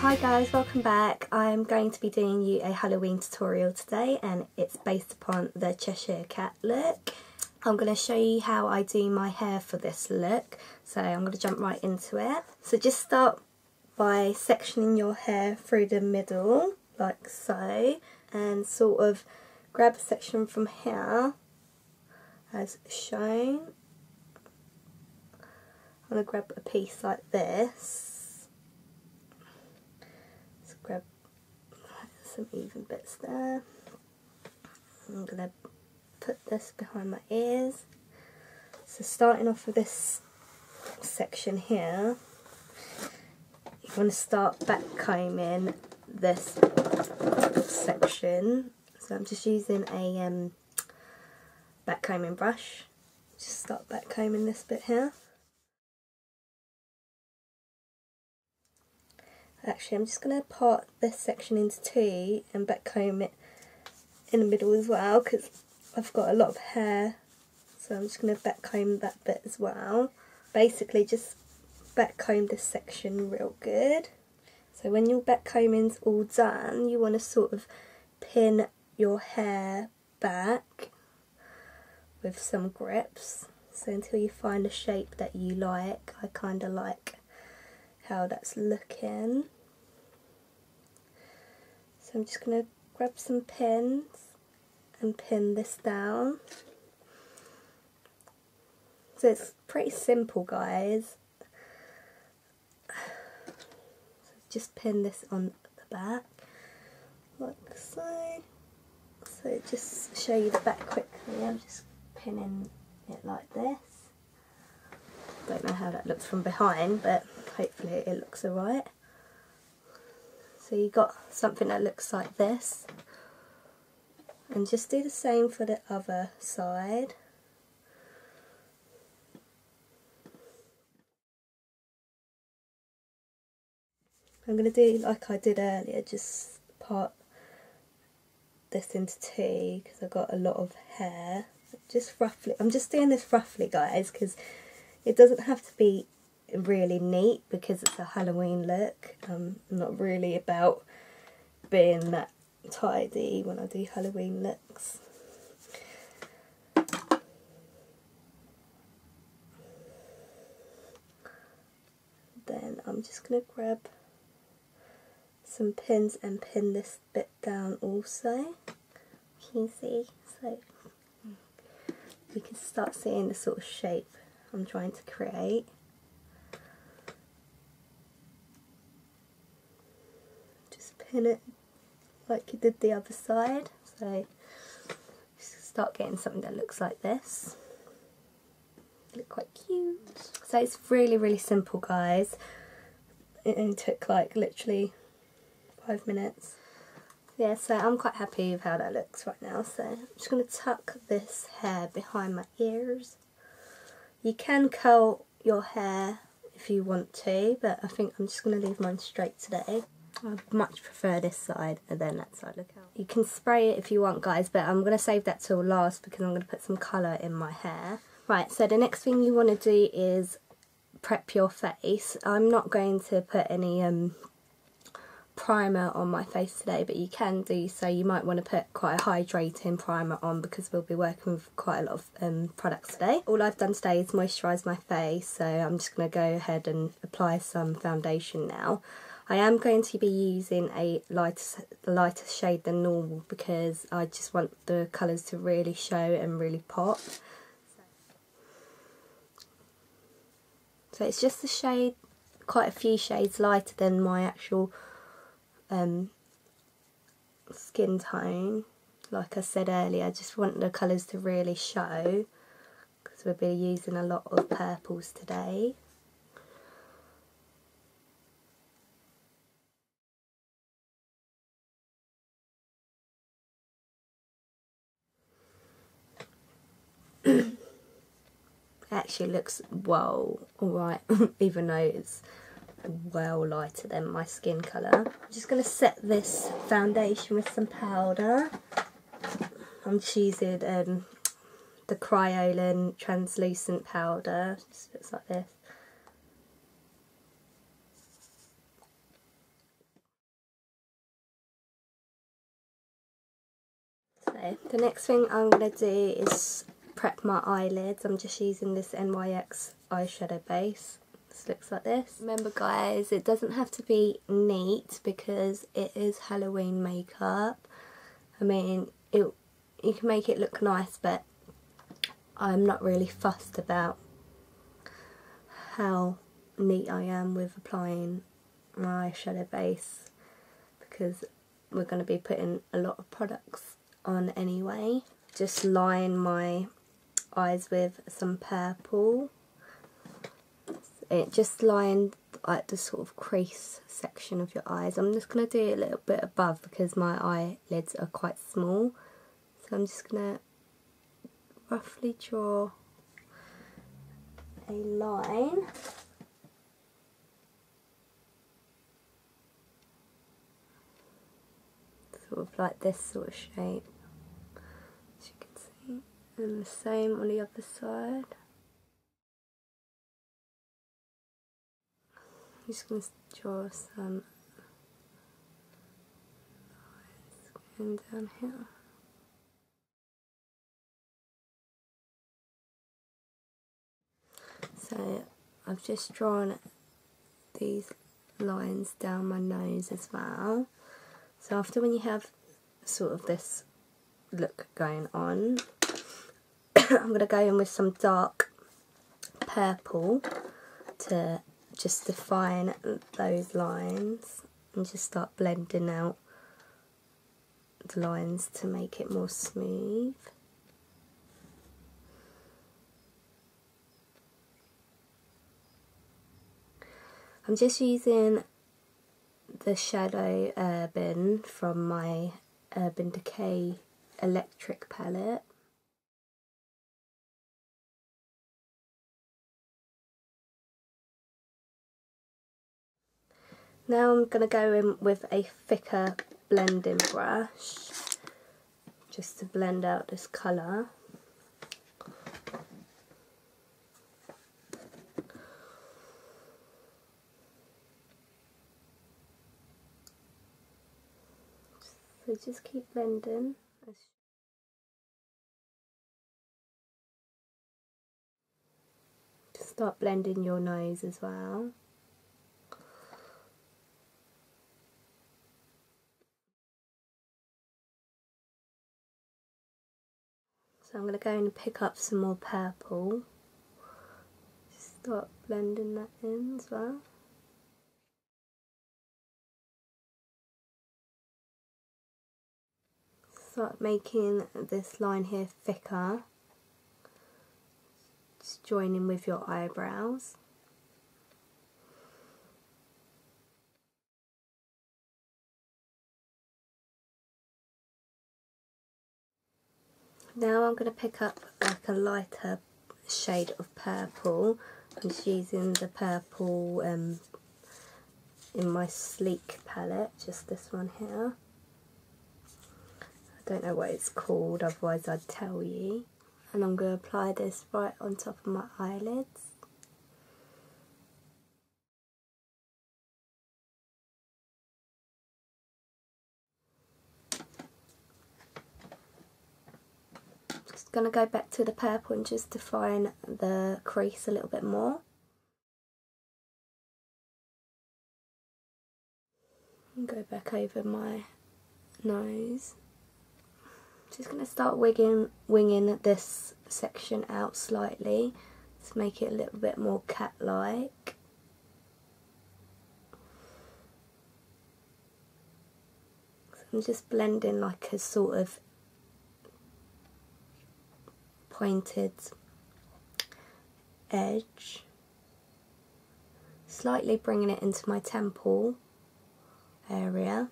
Hi guys, welcome back. I'm going to be doing you a Halloween tutorial today and it's based upon the Cheshire Cat look. I'm going to show you how I do my hair for this look, so I'm going to jump right into it. So just start by sectioning your hair through the middle, like so, and sort of grab a section from here, as shown. I'm going to grab a piece like this. Let's grab some even bits there. I'm going to put this behind my ears. So starting off with this section here, you want to start back combing this section. So I'm just using a back combing brush. Just start back combing this bit here. Actually, I'm just going to part this section into two and back comb it in the middle as well, because I've got a lot of hair, so I'm just going to back comb that bit as well. Basically just back comb this section real good. So when your back combing's all done, you want to sort of pin your hair back with some grips, so until you find a shape that you like. I kind of like how that's looking. So I'm just going to grab some pins and pin this down. So it's pretty simple, guys. So just pin this on the back, like so. So just show you the back quickly, I'm just pinning it like this. Don't know how that looks from behind, but hopefully it looks alright. So you got something that looks like this. And just do the same for the other side. I'm going to do like I did earlier, just part this into two because I've got a lot of hair. Just roughly, I'm just doing this roughly, guys, because it doesn't have to be really neat because it's a Halloween look. I'm not really about being that tidy when I do Halloween looks. Then I'm just going to grab some pins and pin this bit down also. Can you see? So you can start seeing the sort of shape I'm trying to create. Just pin it like you did the other side. So just start getting something that looks like this. Look quite cute. So it's really simple, guys. It only took like literally 5 minutes. Yeah, so I'm quite happy with how that looks right now. So I'm just going to tuck this hair behind my ears. You can curl your hair if you want to, but I think I'm just going to leave mine straight today. I much prefer this side and then that side. Look out. You can spray it if you want, guys, but I'm going to save that till last because I'm going to put some colour in my hair. Right, so the next thing you want to do is prep your face. I'm not going to put any primer on my face today, but you can do so. You might want to put quite a hydrating primer on because we'll be working with quite a lot of products today. All I've done today is moisturise my face, so I'm just going to go ahead and apply some foundation now. I am going to be using a lighter shade than normal because I just want the colours to really show and really pop. So it's just a shade, quite a few shades lighter than my actual skin tone. Like I said earlier, I just want the colours to really show because we'll be using a lot of purples today. Actually looks well alright, even though it's well lighter than my skin colour. I'm just going to set this foundation with some powder. I'm just using the Kryolan translucent powder. It just looks like this. So the next thing I'm going to do is prep my eyelids. I'm just using this NYX eyeshadow base. This looks like this. Remember guys, it doesn't have to be neat because it is Halloween makeup. I mean, you can make it look nice, but I'm not really fussed about how neat I am with applying my eyeshadow base because we're going to be putting a lot of products on anyway. Just line my eyes with some purple. It just lined like the sort of crease section of your eyes. I'm just going to do it a little bit above because my eyelids are quite small. So I'm just going to roughly draw a line. Sort of like this sort of shape, as you can see. And the same on the other side. I'm just going to draw some lines going down here. So I've just drawn these lines down my nose as well. So after when you have sort of this look going on, I'm going to go in with some dark purple to just define those lines and just start blending out the lines to make it more smooth. I'm just using the Shadow Urban from my Urban Decay Electric palette. Now I'm going to go in with a thicker blending brush just to blend out this colour. So just keep blending. Just start blending your nose as well. So I'm going to go and pick up some more purple. Just start blending that in as well. Start making this line here thicker, just joining with your eyebrows. Now I'm going to pick up like a lighter shade of purple. I'm just using the purple in my Sleek palette, just this one here. I don't know what it's called, otherwise I'd tell you. And I'm going to apply this right on top of my eyelids. Just going to go back to the purple and just define the crease a little bit more. And go back over my nose. Just going to start winging this section out slightly to make it a little bit more cat-like. So I'm just blending like a sort of pointed edge, slightly bringing it into my temple area.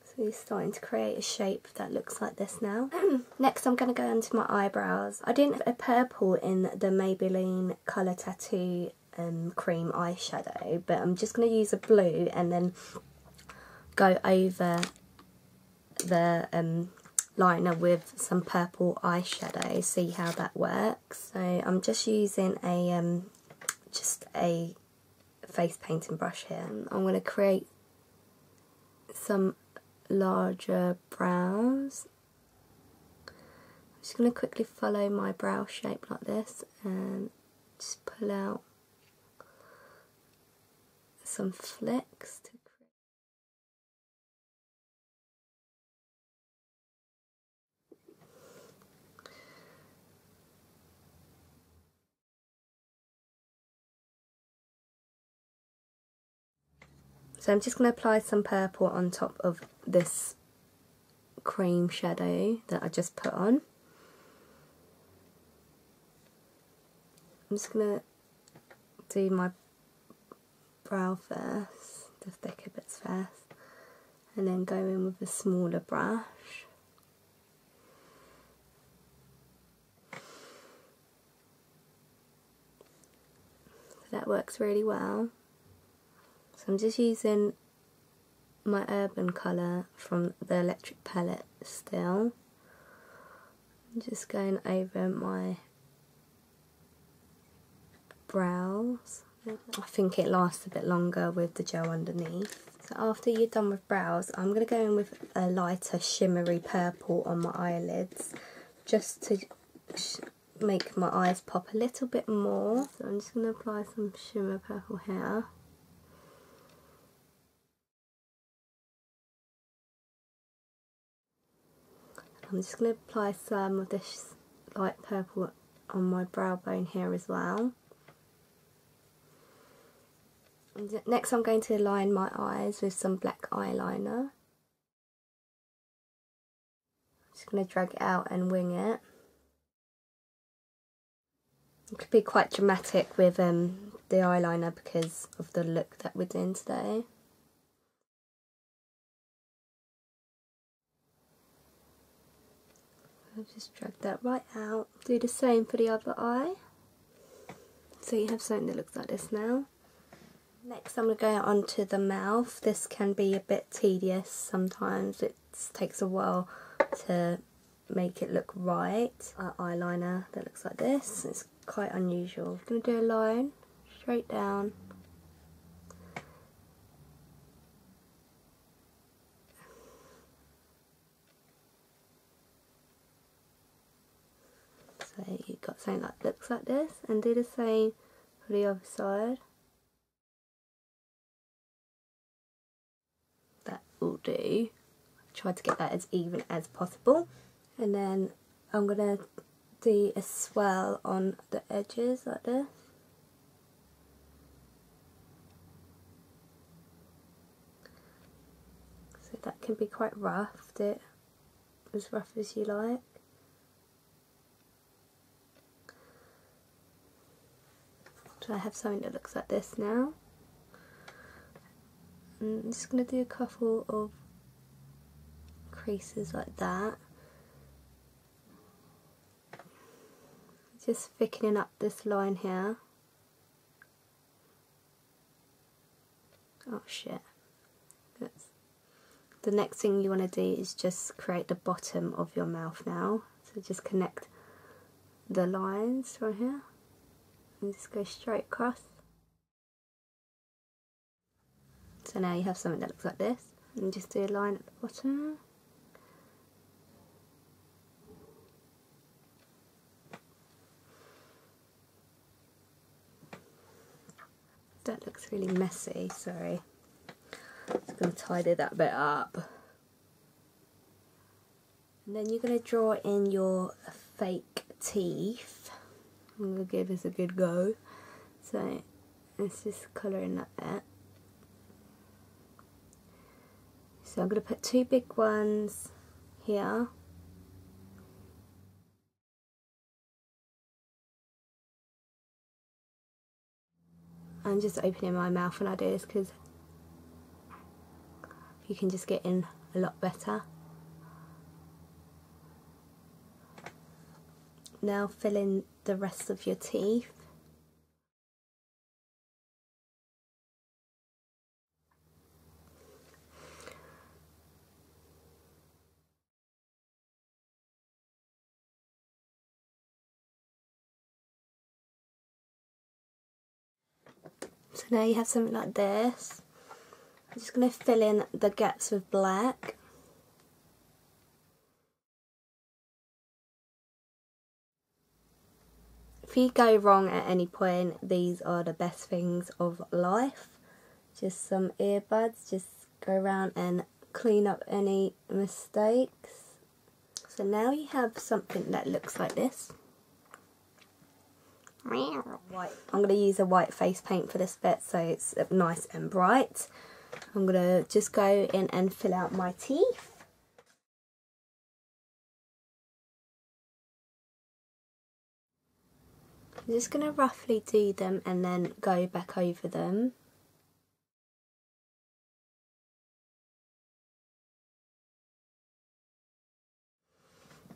So you're starting to create a shape that looks like this now. Next I'm going to go into my eyebrows. I didn't have a purple in the Maybelline Colour Tattoo cream eyeshadow, but I'm just going to use a blue and then go over the liner with some purple eyeshadow, see how that works. So I'm just using a face painting brush here. I'm going to create some larger brows. I'm just going to quickly follow my brow shape like this and just pull out some flicks to create. So I'm just going to apply some purple on top of this cream shadow that I just put on. I'm just going to do my brow first, the thicker bits first, and then go in with a smaller brush. So that works really well. So I'm just using my urban colour from the electric palette still. I'm just going over my brows. I think it lasts a bit longer with the gel underneath. So after you're done with brows, I'm going to go in with a lighter shimmery purple on my eyelids, just to make my eyes pop a little bit more. So I'm just going to apply some shimmer purple here. I'm just going to apply some of this light purple on my brow bone here as well. And next I'm going to line my eyes with some black eyeliner. Just going to drag it out and wing it. It could be quite dramatic with the eyeliner because of the look that we're doing today. I'll just drag that right out. Do the same for the other eye. So you have something that looks like this now. Next I'm going to go on to the mouth. This can be a bit tedious sometimes. It takes a while to make it look right. Eyeliner that looks like this. It's quite unusual. I'm going to do a line straight down. So you've got something that looks like this, and do the same for the other side. That will do. Try to get that as even as possible. And then I'm going to do a swell on the edges like this. So that can be quite rough. Do it as rough as you like. So I have something that looks like this now. And I'm just going to do a couple of creases like that. Just thickening up this line here. Oh shit. The next thing you want to do is just create the bottom of your mouth now. So just connect the lines right here. And just go straight across. So now you have something that looks like this. And just do a line at the bottom. That looks really messy, sorry. Just going to tidy that bit up. And then you're going to draw in your fake teeth. I'm going to give this a good go. So let's just colour in that bit. So I'm going to put two big ones here. I'm just opening my mouth when I do this because you can just get in a lot better. Now fill in the rest of your teeth. So So now you have something like this. I'm just going to fill in the gaps with black. If you go wrong at any point, these are the best things of life. Just some earbuds, just go around and clean up any mistakes. So now you have something that looks like this. White. I'm going to use a white face paint for this bit so it's nice and bright. I'm going to just go in and fill out my teeth. I'm just going to roughly do them and then go back over them.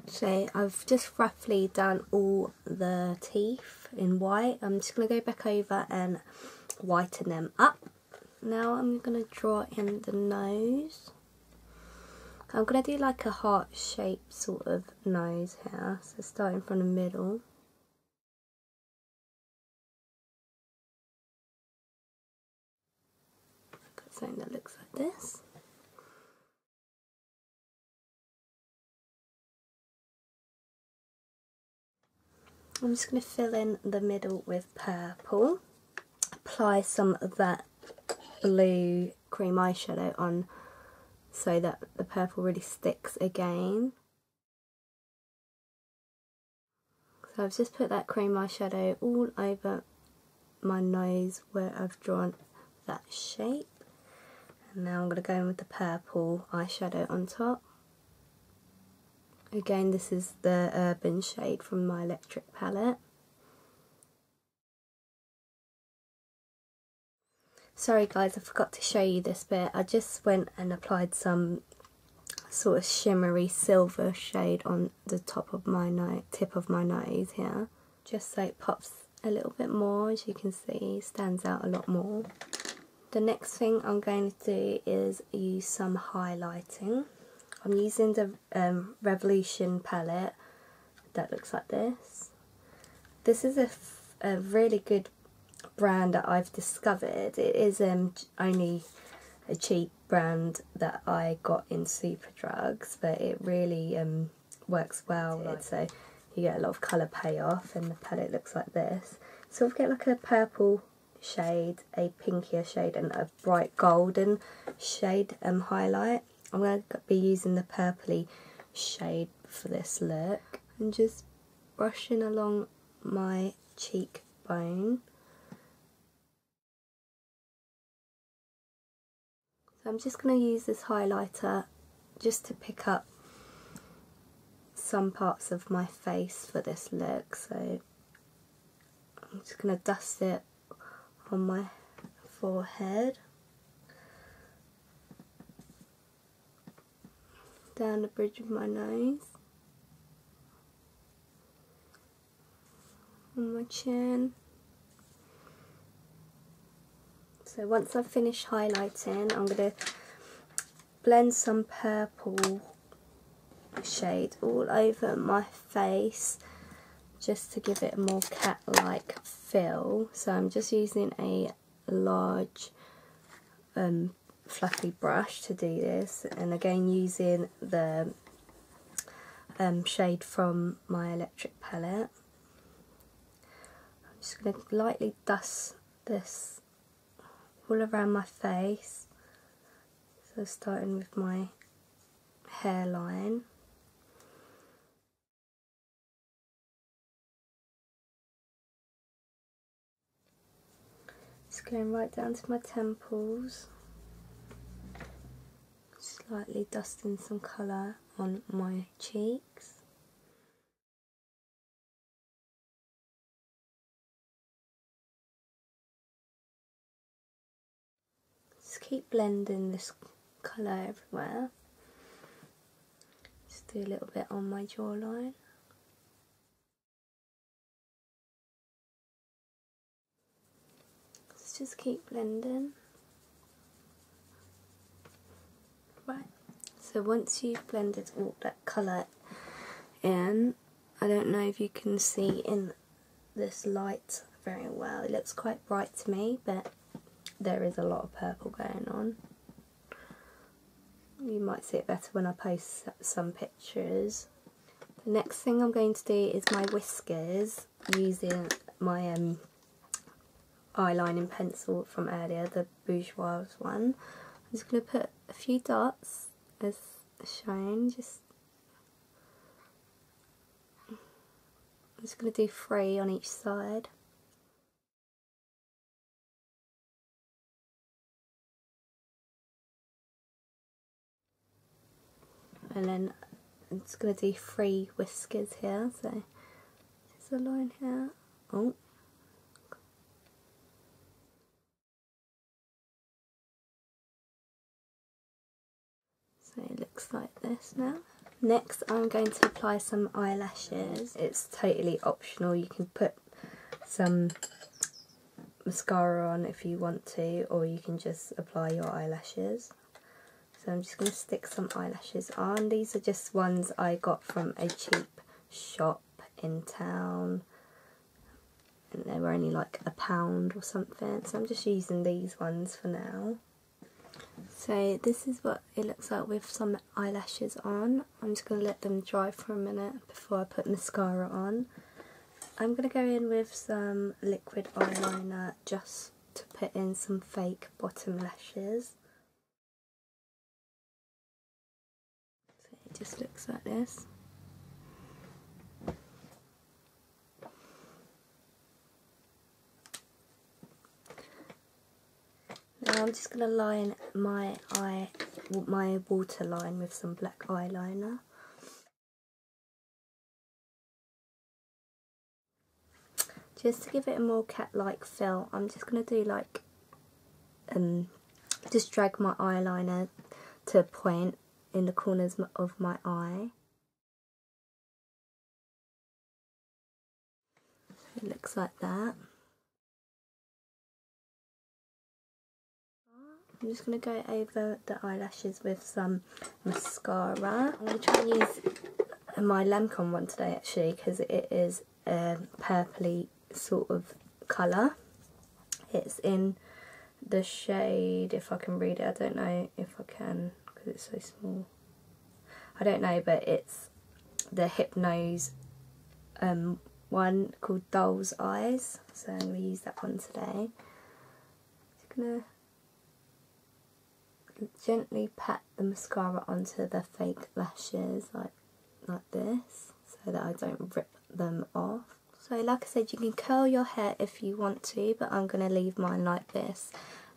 So I've just roughly done all the teeth in white. I'm just going to go back over and whiten them up. Now I'm going to draw in the nose. I'm going to do like a heart-shaped sort of nose here. So starting from the middle. Got something that looks like this. I'm just going to fill in the middle with purple. Apply some of that blue cream eyeshadow on so that the purple really sticks again. So I've just put that cream eyeshadow all over my nose where I've drawn that shape. And now I'm going to go in with the purple eyeshadow on top. Again, this is the Urban shade from my electric palette. Sorry guys, I forgot to show you this bit. I just went and applied some sort of shimmery silver shade on the top of my tip of my nose here. Just so it pops a little bit more, as you can see, stands out a lot more. The next thing I'm going to do is use some highlighting. I'm using the Revolution palette that looks like this. This is a really good brand that I've discovered. It is only a cheap brand that I got in Superdrugs, but it really works well. So you get a lot of colour payoff, and the palette looks like this. So we get like a purple shade, a pinkier shade, and a bright golden shade highlight. I'm going to be using the purpley shade for this look and just brushing along my cheekbone. So I'm just going to use this highlighter just to pick up some parts of my face for this look. So I'm just going to dust it on my forehead. Down the bridge of my nose, on my chin. So once I've finished highlighting, I'm going to blend some purple shade all over my face just to give it a more cat-like feel. So I'm just using a large fluffy brush to do this, and again using the shade from my electric palette. I'm just going to lightly dust this all around my face, so starting with my hairline. Just going right down to my temples. Slightly dusting some colour on my cheeks. Just keep blending this colour everywhere. Just do a little bit on my jawline. Just keep blending. Right, so once you've blended all that colour in, I don't know if you can see in this light very well, it looks quite bright to me, but there is a lot of purple going on. You might see it better when I post some pictures. The next thing I'm going to do is my whiskers using my eyelining pencil from earlier, the Bourgeois one. I'm just going to put a few dots as shown. I'm just going to do 3 on each side. And then I'm just going to do 3 whiskers here, so there's a line here. Oh. So it looks like this now. Next I'm going to apply some eyelashes. It's totally optional, you can put some mascara on if you want to, or you can just apply your eyelashes. So I'm just going to stick some eyelashes on. These are just ones I got from a cheap shop in town, and they were only like £1 or something, so I'm just using these ones for now. So this is what it looks like with some eyelashes on. I'm just going to let them dry for a minute before I put mascara on. I'm going to go in with some liquid eyeliner just to put in some fake bottom lashes. So it just looks like this. Now I'm just going to line my waterline with some black eyeliner. Just to give it a more cat-like feel, I'm just going to do like, just drag my eyeliner to a point in the corners of my eye. It looks like that. I'm just going to go over the eyelashes with some mascara. I'm going to try and use my Lancome one today actually, because it is a purpley sort of colour. It's in the shade, if I can read it, I don't know if I can because it's so small. I don't know, but it's the Hypnose one called Doll's Eyes, so I'm going to use that one today. Just going to gently pat the mascara onto the fake lashes like this, so that I don't rip them off. So like I said, you can curl your hair if you want to, but I'm going to leave mine like this,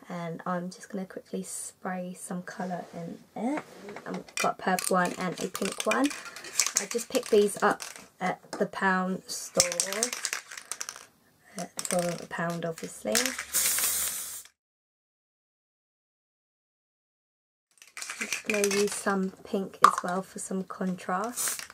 and I'm just going to quickly spray some colour in it. I've got a purple one and a pink one. I just picked these up at the pound store for £1 obviously. I'm just going to use some pink as well for some contrast.